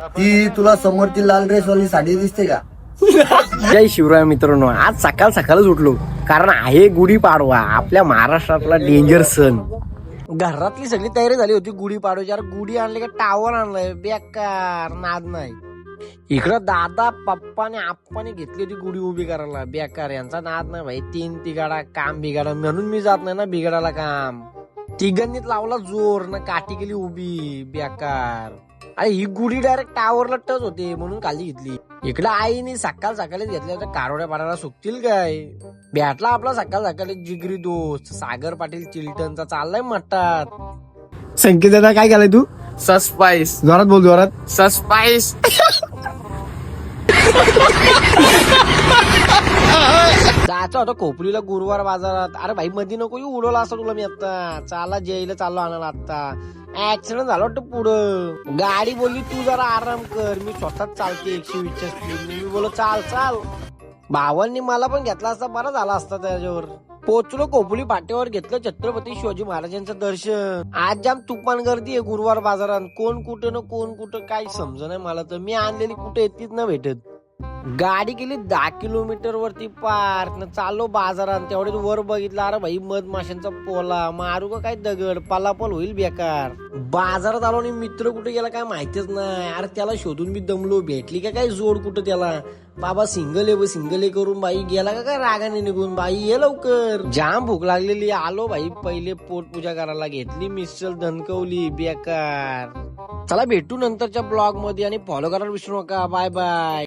ती तुला समोरची लाल ड्रेस वाली साडी दिसते का? जय शिवराय मित्रांनो, आज सकाळ सकाळच उठलो कारण आहे गुढीपाडवा, आपल्या महाराष्ट्रातला डेंजर सण. घरातली सगळी तयारी झाली होती गुढीपाडव्याची. यार गुढी आणली का टावर आणलाय, बेकार नाद नाही. इकडं दादा पप्पाने आप्पाने घेतली होती गुढी उभी करायला, बेकार यांचा नाद नाही भाई. तीन तिघाडा काम बिघाडा, म्हणून मी जात नाही ना बिघाडाला काम. तिघांनीच लावला जोर ना, काठी केली उभी, बेकार. अरे ही गुढी डायरेक्ट टावरला टच होते म्हणून खाली घेतली. इकडं आईने सकाळ सकाळीच घेतल्या होत्या कारोड्या पाडायला, सुकतील काय. भेटला आपला सकाळ सकाळी जिगरी दोस्त सागर पाटील चिलटनचा, चाललाय मठात. संकेत दादा काय केलाय तू? सस्पाइस. जोरात बोल, जोरात. सस्पाइस. जायचं होतं खोपलीला गुरुवार बाजारात. अरे भाई मध्ये नको येऊ, उडवला असता तुला मी आता. चाला जयला चाललो आणायला आता. ऍक्सिडेंट झाला वाटतं पुढं. गाडी बोलली तू जरा आराम कर, मी स्वतःच चालते 120च्या स्पीड. मी बोललो चाल चाल. भावांनी मला पण घेतला असता बरा झाला असता त्याच्यावर. पोचलो खोपोली पाट्यावर, घेतलं छत्रपती शिवाजी महाराजांचं दर्शन. आज जाम तुफान गर्दी आहे गुरुवार बाजारात. कोण कुठं ना कोण कुठं काही समज नाही मला तर. मी आणलेली कुठे येतीच ना भेटत. गाडी गेली 10 किलोमीटर वरती पार न, चाललो बाजारात. तेवढे वर बघितलं, अरे भाई मधमाशांचा पोला, मारू का काय दगड, पलापल होईल बेकार. बाजारात आलो आणि मित्र कुठे गेला काय माहितीच नाही. अरे त्याला शोधून मी दमलो, भेटली का काय जोड कुठं त्याला. बाबा सिंगल आहे करून बाई गेला का काय रागाने निघून. बाई ये लवकर, जाम भूक लागलेली. आलो भाई, पहिले पोटपूजा करायला घेतली, मिसल धनकवली, बेकार. चला भेटू नंतरच्या ब्लॉग मध्ये आणि फॉलो करायला विसरू नका. Bye bye.